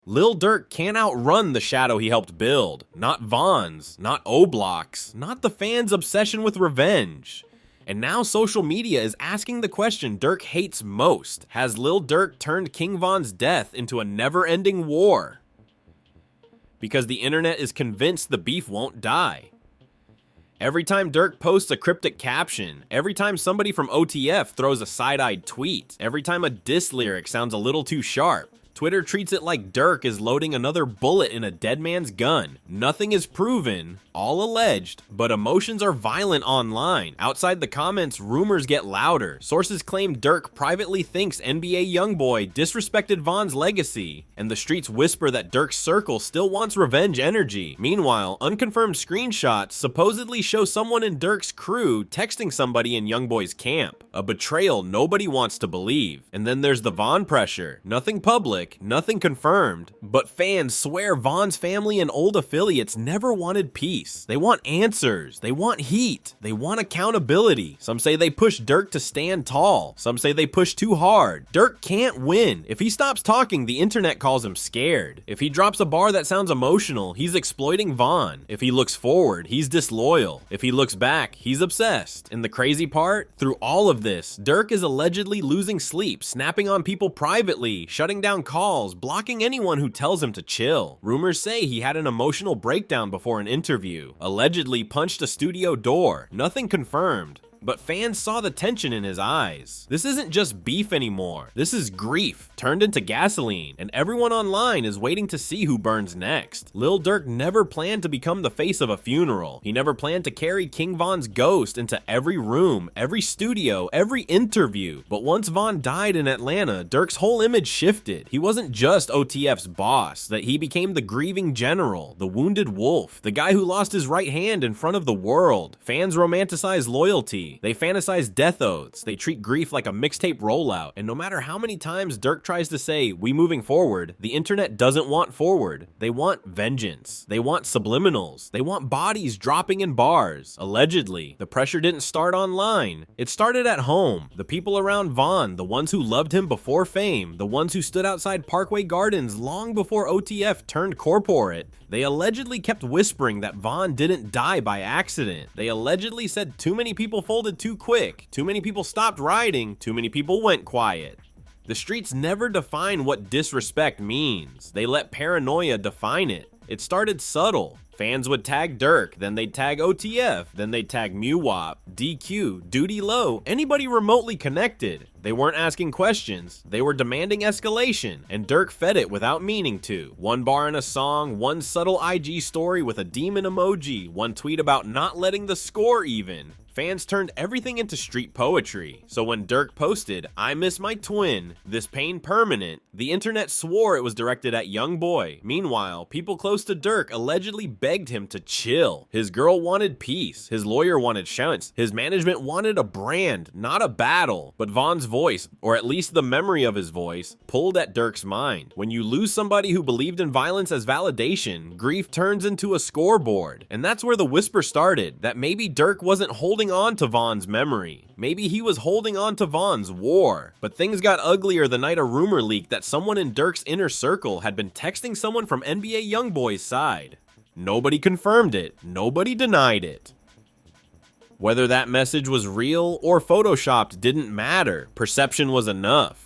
Lil Durk can't outrun the shadow he helped build. Not Von's, not O-Block's, not the fans' obsession with revenge. And now social media is asking the question Durk hates most. Has Lil Durk turned King Von's death into a never-ending war? Because the internet is convinced the beef won't die. Every time Durk posts a cryptic caption, every time somebody from OTF throws a side-eyed tweet, every time a diss lyric sounds a little too sharp, Twitter treats it like Durk is loading another bullet in a dead man's gun. Nothing is proven, all alleged, but emotions are violent online. Outside the comments, rumors get louder. Sources claim Durk privately thinks NBA YoungBoy disrespected Von's legacy, and the streets whisper that Durk's circle still wants revenge energy. Meanwhile, unconfirmed screenshots supposedly show someone in Durk's crew texting somebody in YoungBoy's camp. A betrayal nobody wants to believe. And then there's the Von pressure. Nothing public, nothing confirmed, but fans swear Von's family and old affiliates never wanted peace. They want answers, they want heat, they want accountability. Some say they push Durk to stand tall, some say they push too hard. Durk can't win. If he stops talking, the internet calls him scared. If he drops a bar that sounds emotional, he's exploiting Von. If he looks forward, he's disloyal. If he looks back, he's obsessed. And the crazy part? Through all of this, Durk is allegedly losing sleep, snapping on people privately, shutting down calls, blocking anyone who tells him to chill. Rumors say he had an emotional breakdown before an interview, allegedly punched a studio door. Nothing confirmed, but fans saw the tension in his eyes. This isn't just beef anymore. This is grief turned into gasoline, and everyone online is waiting to see who burns next. Lil Durk never planned to become the face of a funeral. He never planned to carry King Von's ghost into every room, every studio, every interview. But once Von died in Atlanta, Durk's whole image shifted. He wasn't just OTF's boss, that he became the grieving general, the wounded wolf, the guy who lost his right hand in front of the world. Fans romanticize loyalty. They fantasize death oaths. They treat grief like a mixtape rollout. And no matter how many times Durk tries to say, "We moving forward," the internet doesn't want forward. They want vengeance. They want subliminals. They want bodies dropping in bars. Allegedly, the pressure didn't start online. It started at home. The people around Von, the ones who loved him before fame, the ones who stood outside Parkway Gardens long before OTF turned corporate, they allegedly kept whispering that Von didn't die by accident. They allegedly said too many people folded too quick, too many people stopped riding, too many people went quiet. The streets never define what disrespect means. They let paranoia define it. It started subtle. Fans would tag Durk, then they'd tag OTF, then they'd tag MUWAP, DQ, Duty Low, anybody remotely connected. They weren't asking questions, they were demanding escalation, and Durk fed it without meaning to. One bar in a song, one subtle IG story with a demon emoji, one tweet about not letting the score even. Fans turned everything into street poetry. So when Durk posted, "I miss my twin, this pain permanent," the internet swore it was directed at YoungBoy. Meanwhile, people close to Durk allegedly begged him to chill. His girl wanted peace, his lawyer wanted shouts, his management wanted a brand, not a battle. But Von's voice, or at least the memory of his voice, pulled at Durk's mind. When you lose somebody who believed in violence as validation, grief turns into a scoreboard. And that's where the whisper started, that maybe Durk wasn't holding on to Von's memory. Maybe he was holding on to Von's war. But things got uglier the night a rumor leaked that someone in Durk's inner circle had been texting someone from NBA YoungBoy's side. Nobody confirmed it. Nobody denied it. Whether that message was real or photoshopped didn't matter. Perception was enough.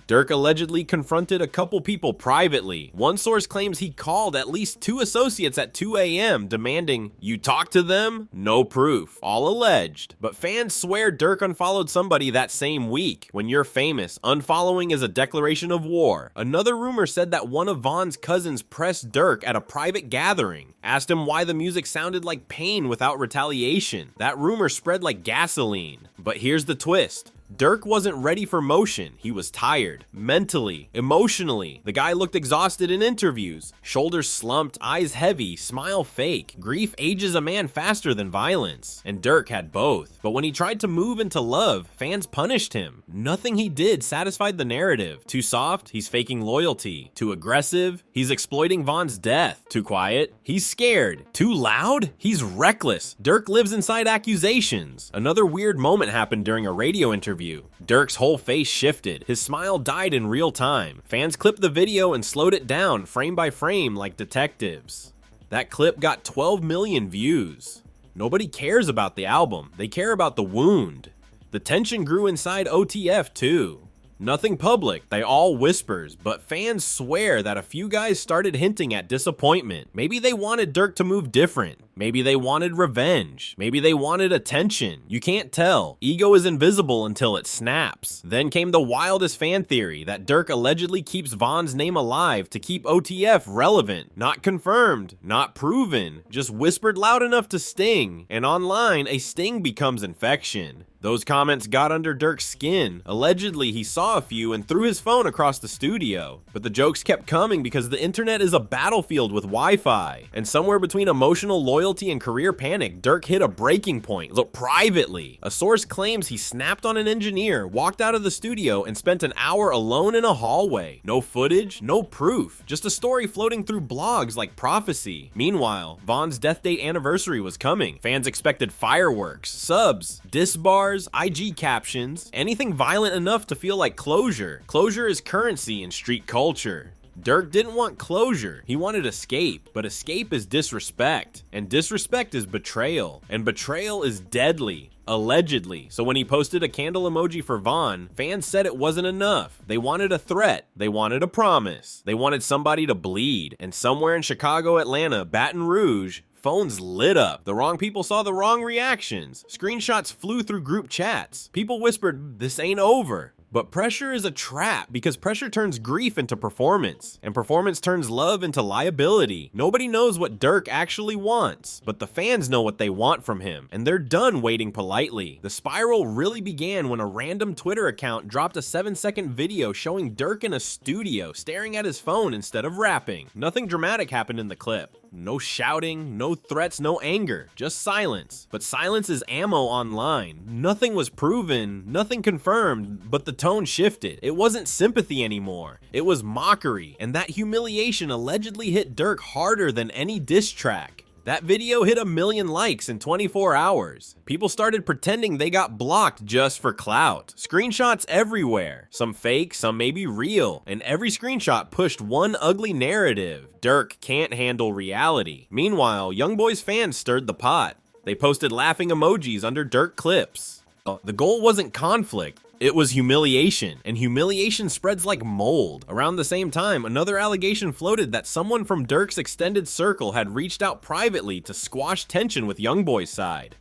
Durk allegedly confronted a couple people privately. One source claims he called at least 2 associates at 2 a.m. demanding, "You talked to them?" No proof, all alleged. But fans swear Durk unfollowed somebody that same week. When you're famous, unfollowing is a declaration of war. Another rumor said that one of Von's cousins pressed Durk at a private gathering, asked him why the music sounded like pain without retaliation. That rumor spread like gasoline. But here's the twist. Durk wasn't ready for motion. He was tired, mentally, emotionally. The guy looked exhausted in interviews. Shoulders slumped, eyes heavy, smile fake. Grief ages a man faster than violence. And Durk had both. But when he tried to move into love, fans punished him. Nothing he did satisfied the narrative. Too soft, he's faking loyalty. Too aggressive, he's exploiting Von's death. Too quiet, he's scared. Too loud, he's reckless. Durk lives inside accusations. Another weird moment happened during a radio interview interview. Durk's whole face shifted. His smile died in real time. Fans clipped the video and slowed it down frame by frame like detectives. That clip got 12 million views. Nobody cares about the album. They care about the wound. The tension grew inside OTF too. Nothing public, they all whispers, but fans swear that a few guys started hinting at disappointment. Maybe they wanted Durk to move different. Maybe they wanted revenge. Maybe they wanted attention. You can't tell. Ego is invisible until it snaps. Then came the wildest fan theory that Durk allegedly keeps Von's name alive to keep OTF relevant. Not confirmed, not proven, just whispered loud enough to sting. And online, a sting becomes infection. Those comments got under Durk's skin. Allegedly, he saw a few and threw his phone across the studio. But the jokes kept coming because the internet is a battlefield with Wi-Fi. And somewhere between emotional loyalty and career panic, Durk hit a breaking point. Look, privately. A source claims he snapped on an engineer, walked out of the studio, and spent an hour alone in a hallway. No footage, no proof. Just a story floating through blogs like prophecy. Meanwhile, Von's death date anniversary was coming. Fans expected fireworks, subs, diss bars, IG captions, anything violent enough to feel like closure. Closure is currency in street culture. Durk didn't want closure, he wanted escape, but escape is disrespect, and disrespect is betrayal, and betrayal is deadly. Allegedly. So when he posted a candle emoji for Von, fans said it wasn't enough. They wanted a threat. They wanted a promise. They wanted somebody to bleed. And somewhere in Chicago, Atlanta, Baton Rouge, phones lit up. The wrong people saw the wrong reactions. Screenshots flew through group chats. People whispered, "This ain't over." But pressure is a trap because pressure turns grief into performance, and performance turns love into liability. Nobody knows what Durk actually wants, but the fans know what they want from him, and they're done waiting politely. The spiral really began when a random Twitter account dropped a 7-second video showing Durk in a studio staring at his phone instead of rapping. Nothing dramatic happened in the clip. No shouting, no threats, no anger, just silence. But silence is ammo online. Nothing was proven, nothing confirmed, but the tone shifted. It wasn't sympathy anymore. It was mockery, and that humiliation allegedly hit Durk harder than any diss track. That video hit 1 million likes in 24 hours. People started pretending they got blocked just for clout. Screenshots everywhere. Some fake, some maybe real. And every screenshot pushed one ugly narrative. Durk can't handle reality. Meanwhile, YoungBoy's fans stirred the pot. They posted laughing emojis under Durk clips. The goal wasn't conflict. It was humiliation, and humiliation spreads like mold. Around the same time, another allegation floated that someone from Durk's extended circle had reached out privately to squash tension with YoungBoy's side.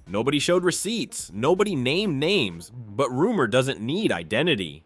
Nobody showed receipts, nobody named names, but rumor doesn't need identity.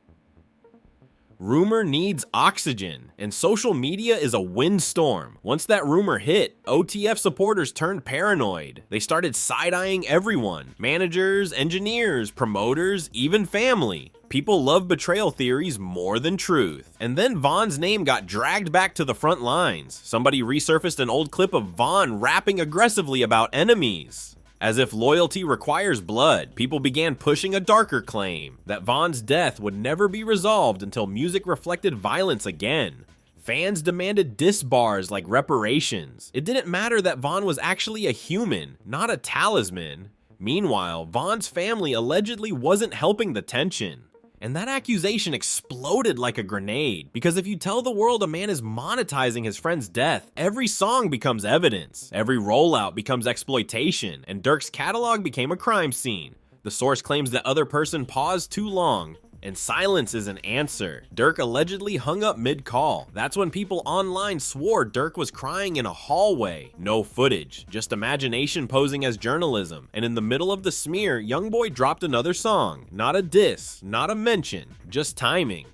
Rumor needs oxygen, and social media is a windstorm. Once that rumor hit, OTF supporters turned paranoid. They started side-eyeing everyone. Managers, engineers, promoters, even family. People love betrayal theories more than truth. And then Von's name got dragged back to the front lines. Somebody resurfaced an old clip of Von rapping aggressively about enemies. As if loyalty requires blood, people began pushing a darker claim, that Von's death would never be resolved until music reflected violence again. Fans demanded diss bars like reparations. It didn't matter that Von was actually a human, not a talisman. Meanwhile, Von's family allegedly wasn't helping the tension. And that accusation exploded like a grenade, because if you tell the world a man is monetizing his friend's death, every song becomes evidence, every rollout becomes exploitation, and Durk's catalog became a crime scene. The source claims the other person paused too long, and silence is an answer. Durk allegedly hung up mid-call. That's when people online swore Durk was crying in a hallway. No footage, just imagination posing as journalism. And in the middle of the smear, YoungBoy dropped another song. Not a diss, not a mention, just timing.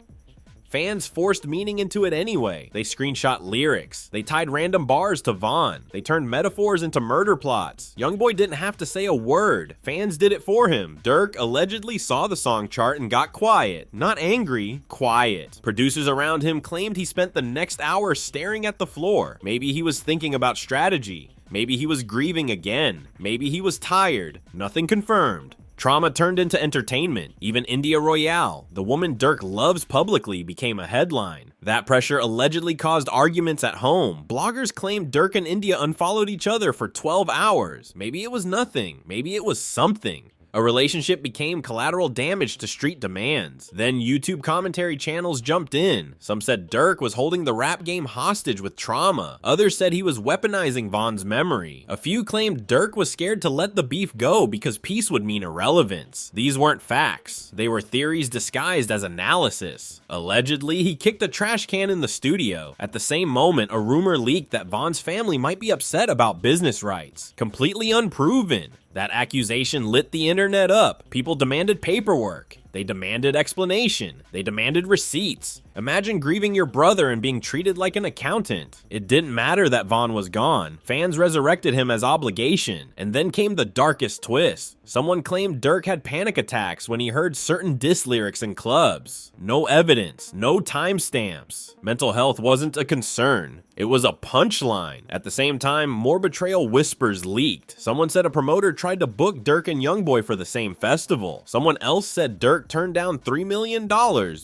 Fans forced meaning into it anyway. They screenshot lyrics. They tied random bars to Von. They turned metaphors into murder plots. YoungBoy didn't have to say a word. Fans did it for him. Durk allegedly saw the song chart and got quiet. Not angry, quiet. Producers around him claimed he spent the next hour staring at the floor. Maybe he was thinking about strategy. Maybe he was grieving again. Maybe he was tired. Nothing confirmed. Trauma turned into entertainment. Even India Royale, the woman Durk loves publicly, became a headline. That pressure allegedly caused arguments at home. Bloggers claimed Durk and India unfollowed each other for 12 hours. Maybe it was nothing. Maybe it was something. A relationship became collateral damage to street demands. Then YouTube commentary channels jumped in. Some said Durk was holding the rap game hostage with trauma. Others said he was weaponizing Von's memory. A few claimed Durk was scared to let the beef go because peace would mean irrelevance. These weren't facts. They were theories disguised as analysis. Allegedly, he kicked a trash can in the studio. At the same moment, a rumor leaked that Von's family might be upset about business rights. Completely unproven. That accusation lit the internet up. People demanded paperwork. They demanded explanation. They demanded receipts. Imagine grieving your brother and being treated like an accountant. It didn't matter that Von was gone. Fans resurrected him as obligation. And then came the darkest twist. Someone claimed Durk had panic attacks when he heard certain diss lyrics in clubs. No evidence, no timestamps. Mental health wasn't a concern. It was a punchline. At the same time, more betrayal whispers leaked. Someone said a promoter tried to book Durk and Youngboy for the same festival. Someone else said Durk turned down $3 million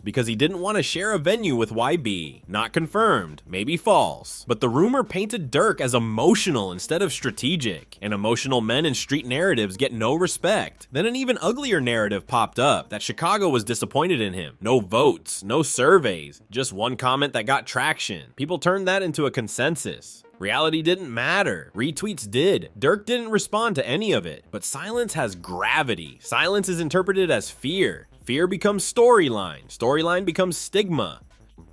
because he didn't want to share a venue with YB. Not confirmed, maybe false. But the rumor painted Durk as emotional instead of strategic. And emotional men in street narratives get no respect. Then an even uglier narrative popped up that Chicago was disappointed in him. No votes, no surveys, just one comment that got traction. People turned that into a consensus. Reality didn't matter. Retweets did. Durk didn't respond to any of it. But silence has gravity. Silence is interpreted as fear. Fear becomes storyline. Storyline becomes stigma.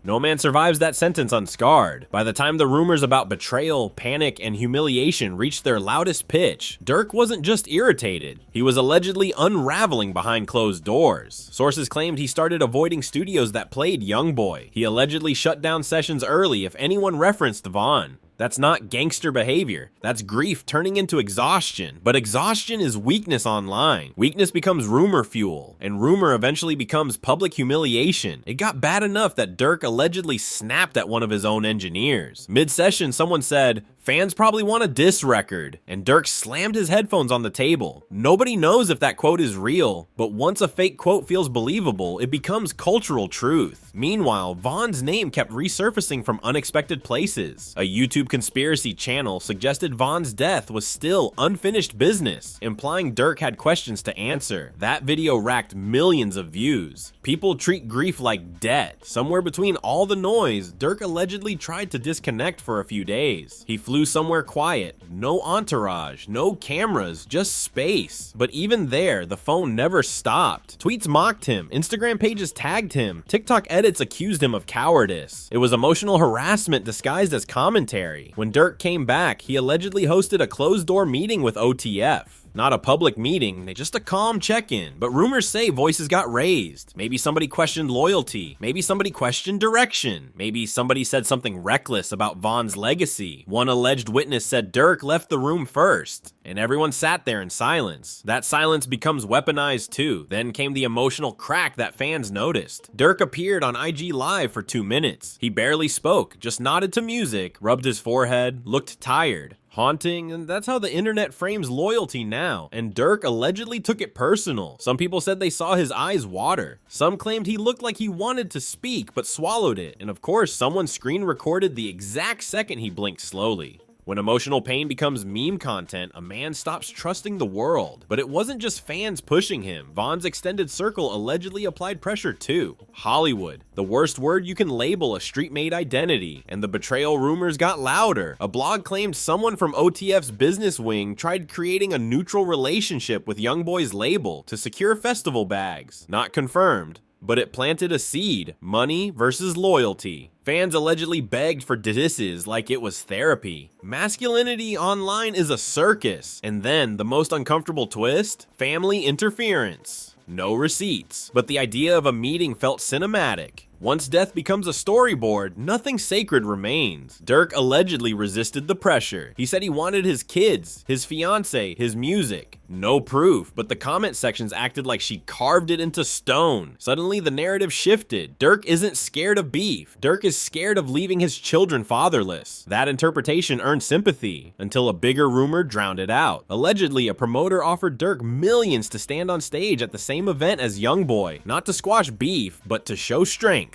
No man survives that sentence unscarred. By the time the rumors about betrayal, panic, and humiliation reached their loudest pitch, Durk wasn't just irritated. He was allegedly unraveling behind closed doors. Sources claimed he started avoiding studios that played Youngboy. He allegedly shut down sessions early if anyone referenced Von. That's not gangster behavior. That's grief turning into exhaustion. But exhaustion is weakness online. Weakness becomes rumor fuel, and rumor eventually becomes public humiliation. It got bad enough that Durk allegedly snapped at one of his own engineers. Mid-session, someone said, "Fans probably want a diss record," and Durk slammed his headphones on the table. Nobody knows if that quote is real, but once a fake quote feels believable, it becomes cultural truth. Meanwhile, Von's name kept resurfacing from unexpected places. A YouTube conspiracy channel suggested Von's death was still unfinished business, implying Durk had questions to answer. That video racked millions of views. People treat grief like debt. Somewhere between all the noise, Durk allegedly tried to disconnect for a few days. He flew somewhere quiet, no entourage, no cameras, just space. But even there, the phone never stopped. Tweets mocked him, Instagram pages tagged him, TikTok edits accused him of cowardice. It was emotional harassment disguised as commentary. When Durk came back, he allegedly hosted a closed-door meeting with OTF. Not a public meeting, just a calm check-in, but rumors say voices got raised. Maybe somebody questioned loyalty. Maybe somebody questioned direction. Maybe somebody said something reckless about Von's legacy. One alleged witness said Durk left the room first, and everyone sat there in silence. That silence becomes weaponized too. Then came the emotional crack that fans noticed. Durk appeared on IG Live for 2 minutes. He barely spoke, just nodded to music, rubbed his forehead, looked tired. Haunting, and that's how the internet frames loyalty now, and Durk allegedly took it personal. Some people said they saw his eyes water. Some claimed he looked like he wanted to speak but swallowed it, and of course someone screen recorded the exact second he blinked slowly. When emotional pain becomes meme content, a man stops trusting the world. But it wasn't just fans pushing him. Von's extended circle allegedly applied pressure too. Hollywood, the worst word you can label a street-made identity. And the betrayal rumors got louder. A blog claimed someone from OTF's business wing tried creating a neutral relationship with Youngboy's label to secure festival bags. Not confirmed, but it planted a seed. Money versus loyalty. Fans allegedly begged for disses like it was therapy. Masculinity online is a circus. And then, the most uncomfortable twist? Family interference. No receipts. But the idea of a meeting felt cinematic. Once death becomes a storyboard, nothing sacred remains. Durk allegedly resisted the pressure. He said he wanted his kids, his fiance, his music. No proof, but the comment sections acted like she carved it into stone. Suddenly, the narrative shifted. Durk isn't scared of beef. Durk is scared of leaving his children fatherless. That interpretation earned sympathy, until a bigger rumor drowned it out. Allegedly, a promoter offered Durk millions to stand on stage at the same event as Youngboy, not to squash beef, but to show strength.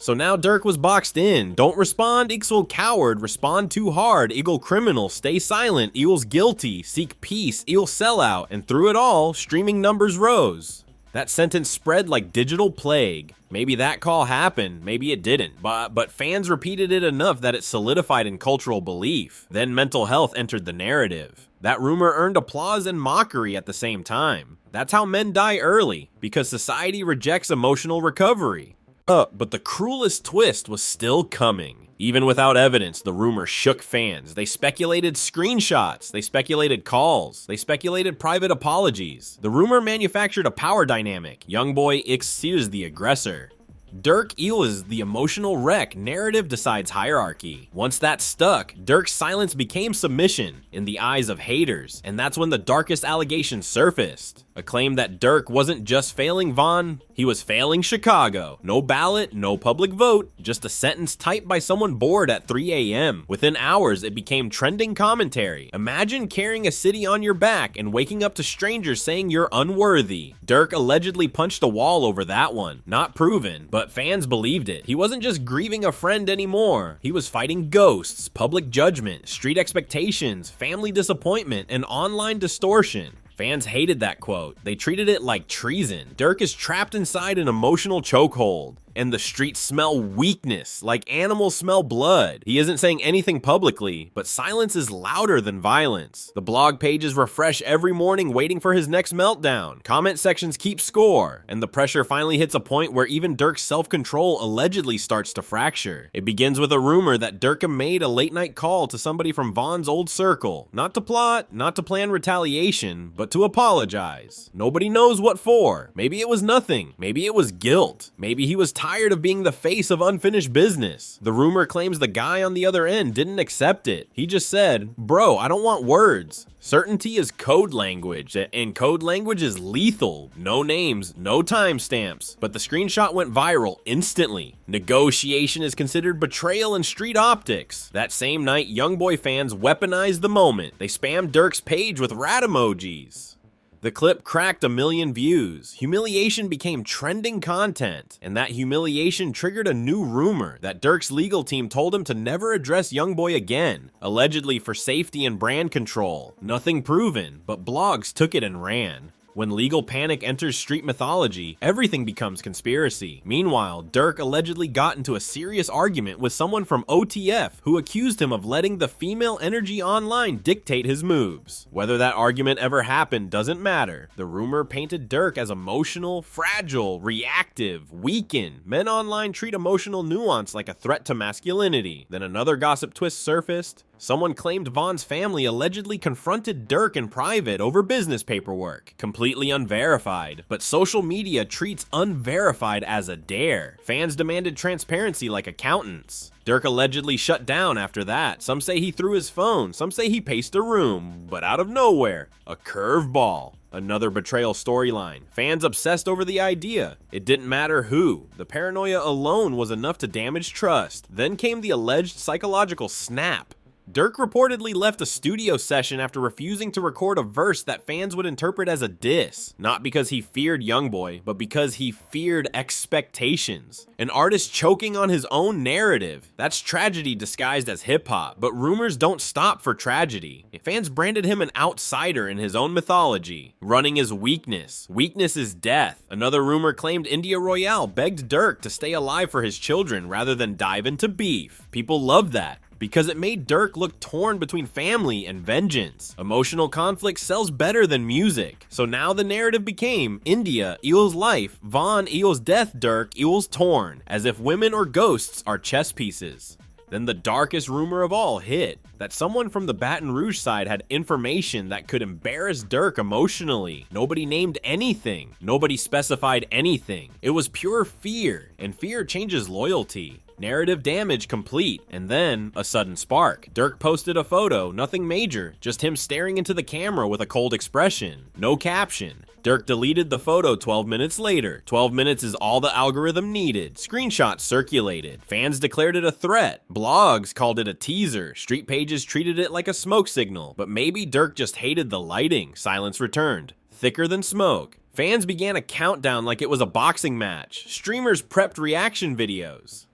So now Durk was boxed in. Don't respond equals coward, respond too hard equals criminal, stay silent equals guilty, seek peace equals sellout, and through it all, streaming numbers rose. That sentence spread like digital plague. Maybe that call happened, maybe it didn't, but fans repeated it enough that it solidified in cultural belief. Then mental health entered the narrative. That rumor earned applause and mockery at the same time. That's how men die early, because society rejects emotional recovery. But the cruelest twist was still coming. Even without evidence, the rumor shook fans. They speculated screenshots, they speculated calls, they speculated private apologies. The rumor manufactured a power dynamic. Youngboy excused the aggressor. Durk is the emotional wreck. Narrative decides hierarchy. Once that stuck, Durk's silence became submission in the eyes of haters, and that's when the darkest allegations surfaced. A claim that Durk wasn't just failing Von, he was failing Chicago. No ballot, no public vote, just a sentence typed by someone bored at 3 a.m. Within hours, it became trending commentary. Imagine carrying a city on your back and waking up to strangers saying you're unworthy. Durk allegedly punched a wall over that one. Not proven, but fans believed it. He wasn't just grieving a friend anymore. He was fighting ghosts, public judgment, street expectations, family disappointment, and online distortion. Fans hated that quote. They treated it like treason. Durk is trapped inside an emotional chokehold, and the streets smell weakness, like animals smell blood. He isn't saying anything publicly, but silence is louder than violence. The blog pages refresh every morning waiting for his next meltdown. Comment sections keep score, and the pressure finally hits a point where even Durk's self-control allegedly starts to fracture. It begins with a rumor that Durk made a late-night call to somebody from Von's old circle. Not to plot, not to plan retaliation, but to apologize. Nobody knows what for. Maybe it was nothing. Maybe it was guilt. Maybe he was tired of being the face of unfinished business. The rumor claims the guy on the other end didn't accept it. He just said, "Bro, I don't want words." Certainty is code language, and code language is lethal. No names, no timestamps, but the screenshot went viral instantly. Negotiation is considered betrayal in street optics. That same night, Youngboy fans weaponized the moment. They spammed Durk's page with rat emojis. The clip cracked 1 million views. Humiliation became trending content, and that humiliation triggered a new rumor that Durk's legal team told him to never address Youngboy again, allegedly for safety and brand control. Nothing proven, but blogs took it and ran. When legal panic enters street mythology, everything becomes conspiracy. Meanwhile, Durk allegedly got into a serious argument with someone from OTF who accused him of letting the female energy online dictate his moves. Whether that argument ever happened doesn't matter. The rumor painted Durk as emotional, fragile, reactive, weakened. Men online treat emotional nuance like a threat to masculinity. Then another gossip twist surfaced. Someone claimed Von's family allegedly confronted Durk in private over business paperwork. Completely unverified, but social media treats unverified as a dare. Fans demanded transparency like accountants. Durk allegedly shut down after that. Some say he threw his phone, some say he paced a room, but out of nowhere, a curveball. Another betrayal storyline. Fans obsessed over the idea. It didn't matter who. The paranoia alone was enough to damage trust. Then came the alleged psychological snap. Durk reportedly left a studio session after refusing to record a verse that fans would interpret as a diss. Not because he feared Youngboy, but because he feared expectations. An artist choking on his own narrative. That's tragedy disguised as hip-hop, but rumors don't stop for tragedy. Fans branded him an outsider in his own mythology. Running is weakness. Weakness is death. Another rumor claimed India Royale begged Durk to stay alive for his children rather than dive into beef. People loved that, because it made Durk look torn between family and vengeance. Emotional conflict sells better than music. So now the narrative became India equals life, Von equals death, Durk equals torn, as if women or ghosts are chess pieces. Then the darkest rumor of all hit, that someone from the Baton Rouge side had information that could embarrass Durk emotionally. Nobody named anything. Nobody specified anything. It was pure fear, and fear changes loyalty. Narrative damage complete, and then a sudden spark. Durk posted a photo, nothing major, just him staring into the camera with a cold expression. No caption. Durk deleted the photo 12 minutes later. 12 minutes is all the algorithm needed. Screenshots circulated. Fans declared it a threat. Blogs called it a teaser. Street pages treated it like a smoke signal. But maybe Durk just hated the lighting. Silence returned. Thicker than smoke. Fans began a countdown like it was a boxing match. Streamers prepped reaction videos.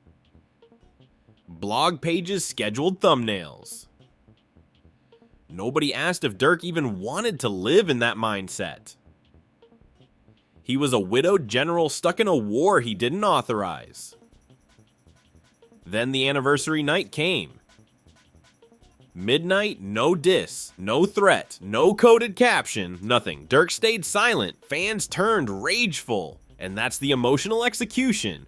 Blog pages scheduled thumbnails. Nobody asked if Durk even wanted to live in that mindset. He was a widowed general stuck in a war he didn't authorize. Then the anniversary night came. Midnight, no diss, no threat, no coded caption, nothing. Durk stayed silent, fans turned rageful, and that's the emotional execution.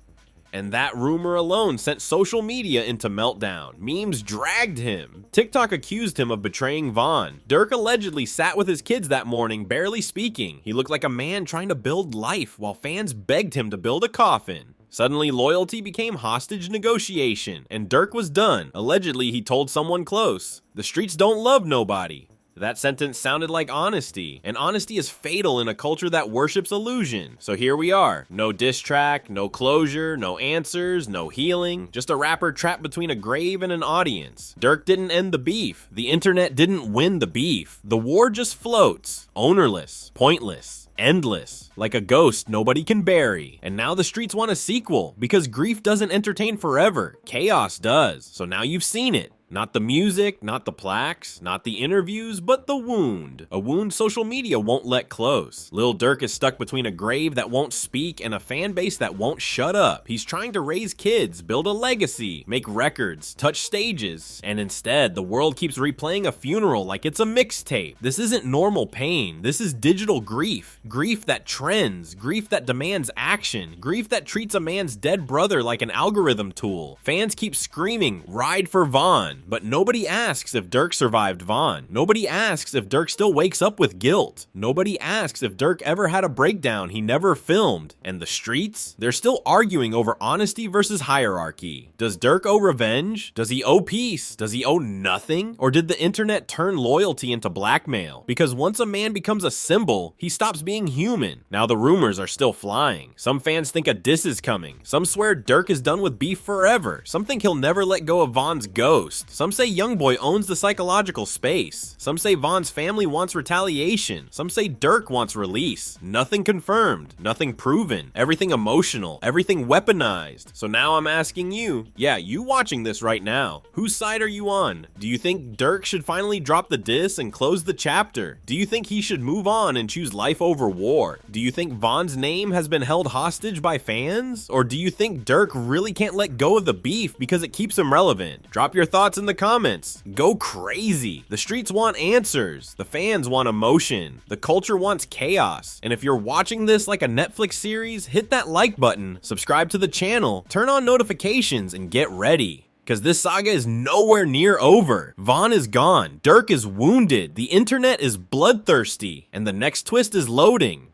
And that rumor alone sent social media into meltdown. Memes dragged him. TikTok accused him of betraying Vaughn. Durk allegedly sat with his kids that morning, barely speaking. He looked like a man trying to build life while fans begged him to build a coffin. Suddenly, loyalty became hostage negotiation, and Durk was done. Allegedly, he told someone close, "The streets don't love nobody." That sentence sounded like honesty, and honesty is fatal in a culture that worships illusion. So here we are. No diss track, no closure, no answers, no healing. Just a rapper trapped between a grave and an audience. Durk didn't end the beef. The internet didn't win the beef. The war just floats. Ownerless, pointless, endless, like a ghost nobody can bury. And now the streets want a sequel, because grief doesn't entertain forever. Chaos does. So now you've seen it. Not the music, not the plaques, not the interviews, but the wound. A wound social media won't let close. Lil Durk is stuck between a grave that won't speak and a fan base that won't shut up. He's trying to raise kids, build a legacy, make records, touch stages, and instead, the world keeps replaying a funeral like it's a mixtape. This isn't normal pain. This is digital grief. Grief that trends, grief that demands action, grief that treats a man's dead brother like an algorithm tool. Fans keep screaming, "Ride for Vaughn." But nobody asks if Durk survived Vaughn. Nobody asks if Durk still wakes up with guilt. Nobody asks if Durk ever had a breakdown he never filmed. And the streets? They're still arguing over honesty versus hierarchy. Does Durk owe revenge? Does he owe peace? Does he owe nothing? Or did the internet turn loyalty into blackmail? Because once a man becomes a symbol, he stops being human. Now the rumors are still flying. Some fans think a diss is coming. Some swear Durk is done with beef forever. Some think he'll never let go of Vaughn's ghost. Some say Youngboy owns the psychological space. Some say Vaughn's family wants retaliation. Some say Durk wants release. Nothing confirmed, nothing proven, everything emotional, everything weaponized. So now I'm asking you, yeah, you watching this right now, whose side are you on? Do you think Durk should finally drop the diss and close the chapter? Do you think he should move on and choose life over war? Do you think Vaughn's name has been held hostage by fans? Or do you think Durk really can't let go of the beef because it keeps him relevant? Drop your thoughts in the comments. Go crazy. The streets want answers. The fans want emotion. The culture wants chaos. And if you're watching this like a Netflix series, hit that like button, subscribe to the channel, turn on notifications, and get ready. Because this saga is nowhere near over. Vaughn is gone. Durk is wounded. The internet is bloodthirsty. And the next twist is loading.